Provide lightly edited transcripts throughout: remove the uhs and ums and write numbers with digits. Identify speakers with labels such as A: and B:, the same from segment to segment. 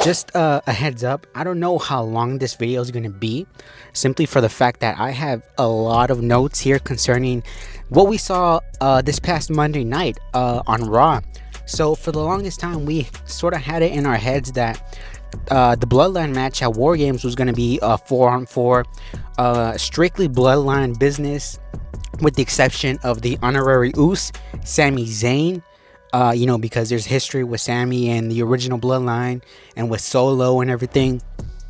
A: Just a heads up, I don't know how long this video is going to be, simply for the fact that I have a lot of notes here concerning what we saw this past Monday night on Raw. So for the longest time, we sort of had it in our heads that the Bloodline match at War Games was going to be a 4-on-4, strictly Bloodline business, with the exception of the honorary Uce, Sami Zayn. Because there's history with Sami and the original Bloodline and with Solo and everything.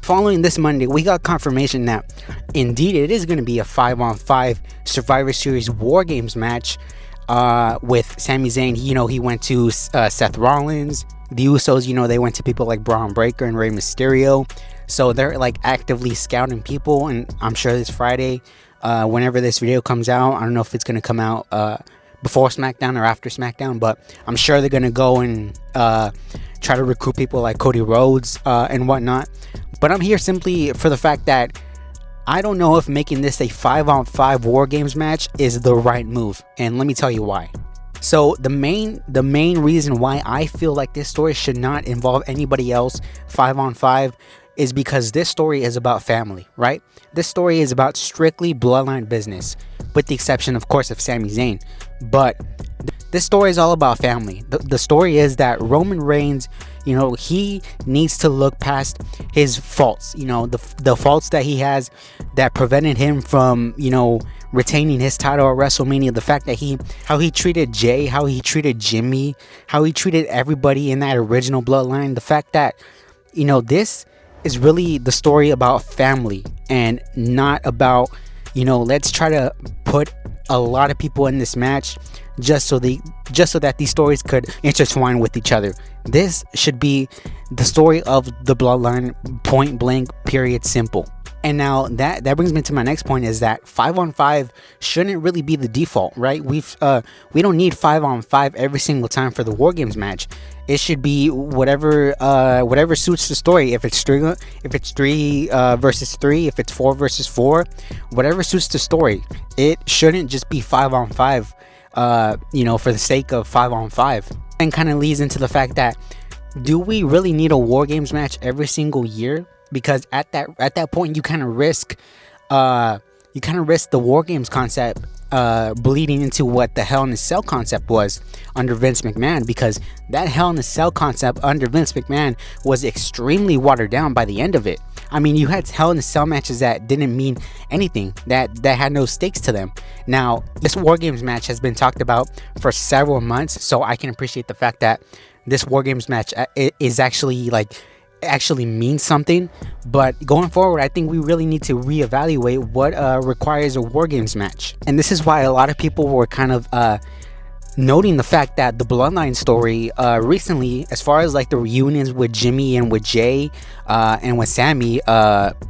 A: Following this Monday, we got confirmation that indeed it is going to be a 5-on-5 Survivor Series War Games match with Sami Zayn. He went to Seth Rollins. The Usos, they went to people like Braun Breaker and Rey Mysterio. So they're like actively scouting people, and I'm sure this Friday, whenever this video comes out, I don't know if it's going to come out before SmackDown or after SmackDown, but I'm sure they're gonna go and try to recruit people like Cody Rhodes and whatnot. But I'm here simply for the fact that I don't know if making this a 5-on-5 War Games match is the right move, and let me tell you why. So the main reason why I feel like this story should not involve anybody else 5-on-5 is because this story is about family, right? This story is about strictly Bloodline business, with the exception, of course, of Sami Zayn. But this story is all about family. The story is that Roman Reigns, he needs to look past his faults, the faults that he has that prevented him from, retaining his title at WrestleMania. The fact that how he treated Jay, how he treated Jimmy, how he treated everybody in that original Bloodline. The fact that, this is really the story about family and not about, let's try to put a lot of people in this match just so that these stories could intertwine with each other. This should be the story of the Bloodline, point blank, period, simple. And now that brings me to my next point, is that 5-on-5 shouldn't really be the default, right? We don't need 5-on-5 every single time for the War Games match. It should be whatever suits the story. If it's three versus 3, if it's 4 versus 4, whatever suits the story. It shouldn't just be 5-on-5, for the sake of 5-on-5. And kind of leads into the fact that, do we really need a War Games match every single year? Because at that point, you kind of risk the War Games concept bleeding into what the Hell in a Cell concept was under Vince McMahon, because that Hell in a Cell concept under Vince McMahon was extremely watered down by the end of it. I mean, you had Hell in a Cell matches that didn't mean anything, that had no stakes to them. Now, this War Games match has been talked about for several months, so I can appreciate the fact that this War Games match is actually means something. But going forward, I think we really need to reevaluate what requires a War Games match. And this is why a lot of people were kind of noting the fact that the Bloodline story recently, as far as like the reunions with Jimmy and with Jay and with Sami,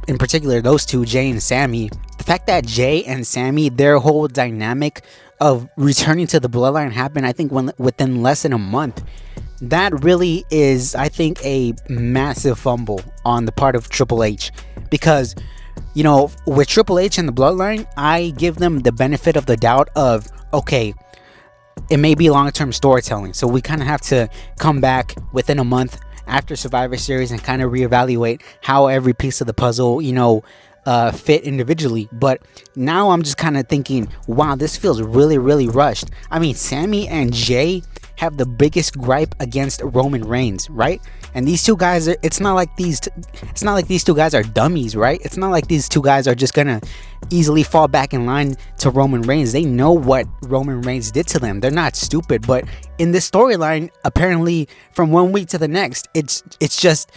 A: in particular those two, Jay and Sami, the fact that Jay and Sami, their whole dynamic of returning to the Bloodline happened, I think, within less than a month. That really is, I think, a massive fumble on the part of Triple H, because, with Triple H and the Bloodline, I give them the benefit of the doubt of, okay, it may be long-term storytelling, so we kind of have to come back within a month after Survivor Series and kind of reevaluate how every piece of the puzzle, fit individually. But now I'm just kind of thinking, wow, this feels really, really rushed. I mean, Sami and Jay have the biggest gripe against Roman Reigns, right? And these two guys, it's not like these two guys are dummies, right? It's not like these two guys are just gonna easily fall back in line to Roman Reigns. They know what Roman Reigns did to them. They're not stupid. But in this storyline, apparently from one week to the next, it's just,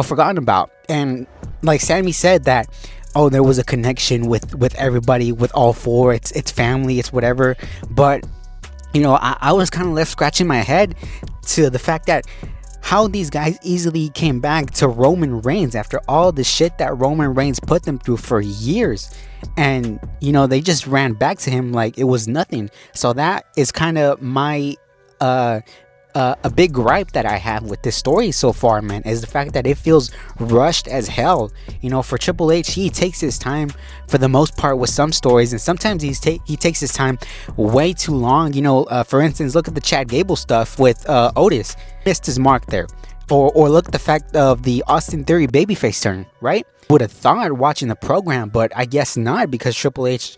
A: forgotten about. And like Sami said that, oh, there was a connection with everybody, with all four. It's family, it's whatever. But I was kind of left scratching my head to the fact that how these guys easily came back to Roman Reigns after all the shit that Roman Reigns put them through for years. And, they just ran back to him like it was nothing. So that is kind of my a big gripe that I have with this story so far, man, is the fact that it feels rushed as hell. For Triple H, he takes his time for the most part with some stories, and sometimes he takes his time way too long. For instance, look at the Chad Gable stuff with Otis. Missed his mark there. Or look at the fact of the Austin Theory babyface turn, right? Would have thought watching the program, but I guess not, because Triple H,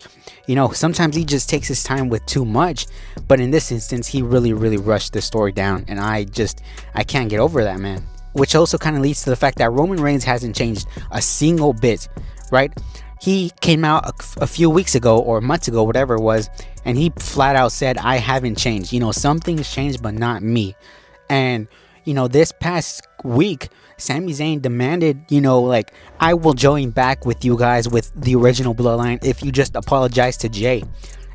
A: sometimes he just takes his time with too much. But in this instance, he really, really rushed the story down, and I can't get over that, man. Which also kind of leads to the fact that Roman Reigns hasn't changed a single bit, right? He came out a few weeks ago or months ago, whatever it was, and he flat out said, I haven't changed. Some things changed, but not me. And this past week, Sami Zayn demanded, I will join back with you guys with the original Bloodline if you just apologize to Jay.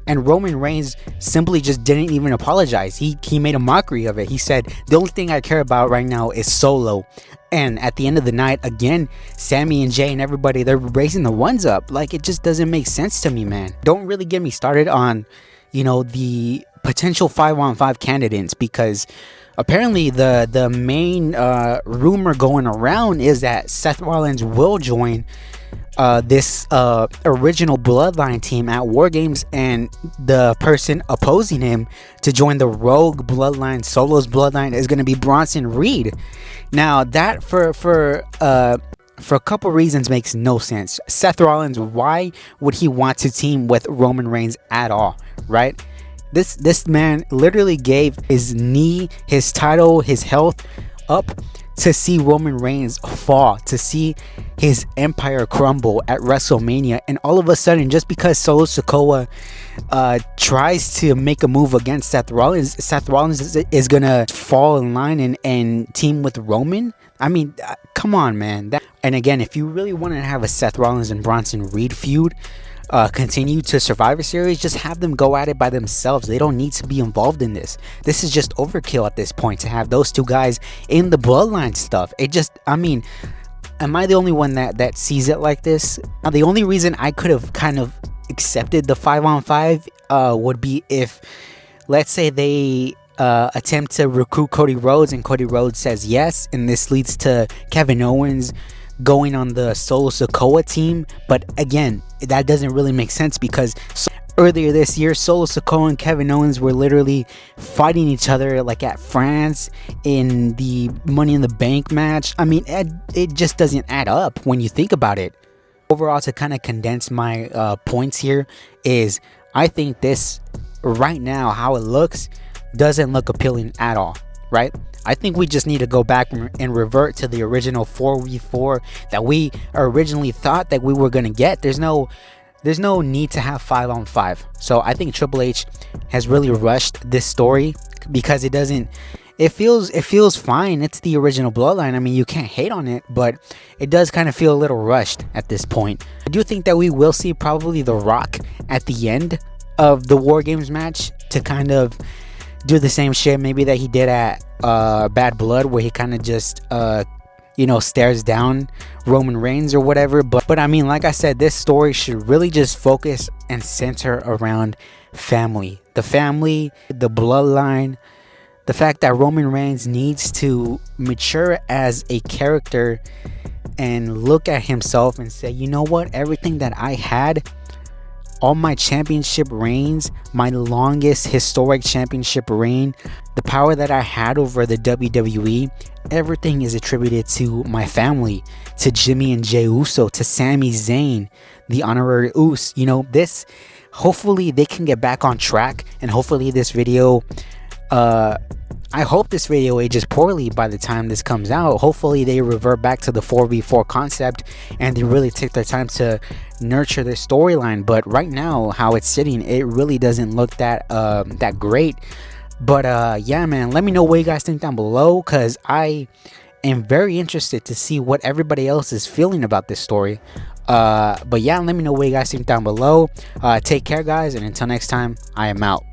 A: And Roman Reigns simply just didn't even apologize. He made a mockery of it. He said, the only thing I care about right now is Solo. And at the end of the night, again, Sami and Jay and everybody, they're raising the ones up. Like, it just doesn't make sense to me, man. Don't really get me started on, the potential 5-on-5 candidates, because apparently the main rumor going around is that Seth Rollins will join this original Bloodline team at War Games, and the person opposing him to join the Rogue Bloodline, Solo's Bloodline, is going to be Bronson Reed. Now that for a couple reasons makes no sense. Seth Rollins, why would he want to team with Roman Reigns at all, right? This man literally gave his knee, his title, his health up to see Roman Reigns fall, to see his empire crumble at WrestleMania. And all of a sudden, just because Solo Sikoa tries to make a move against Seth Rollins is gonna fall in line and team with Roman. I mean, come on, man. And again, if you really want to have a Seth Rollins and Bronson Reed feud continue to Survivor Series, just have them go at it by themselves. They don't need to be involved in this. This is just overkill at this point to have those two guys in the Bloodline stuff. Am I the only one that sees it like this? Now, the only reason I could have kind of accepted the 5-on-5 would be if, let's say, they attempt to recruit Cody Rhodes and Cody Rhodes says yes, and this leads to Kevin Owens going on the Solo Sikoa team. But again, that doesn't really make sense, because earlier this year, Solo Sikoa and Kevin Owens were literally fighting each other like at France in the Money in the Bank match. I mean, it just doesn't add up when you think about it. Overall, to kind of condense my points here, is I think this right now, how it looks, doesn't look appealing at all, right? I think we just need to go back and revert to the original 4v4 that we originally thought that we were going to get. There's no need to have 5-on-5. So I think Triple H has really rushed this story, because it feels fine. It's the original Bloodline. I mean, you can't hate on it, but it does kind of feel a little rushed at this point. I do think that we will see probably The Rock at the end of the War Games match to kind of do the same shit maybe that he did at Bad Blood, where he kind of just stares down Roman Reigns or whatever. But I mean, like I said, this story should really just focus and center around family, the Bloodline, the fact that Roman Reigns needs to mature as a character and look at himself and say, you know what, everything that I had, all my championship reigns, my longest historic championship reign, the power that I had over the WWE, everything is attributed to my family, to Jimmy and Jey Uso, to Sami Zayn, the honorary Us. This, hopefully they can get back on track, and hopefully this video, I hope this video ages poorly by the time this comes out. Hopefully they revert back to the 4v4 concept and they really take their time to nurture their storyline. But right now, how it's sitting, it really doesn't look that great. But yeah, man, let me know what you guys think down below, because I am very interested to see what everybody else is feeling about this story. But yeah, let me know what you guys think down below. Take care, guys, and until next time, I am out.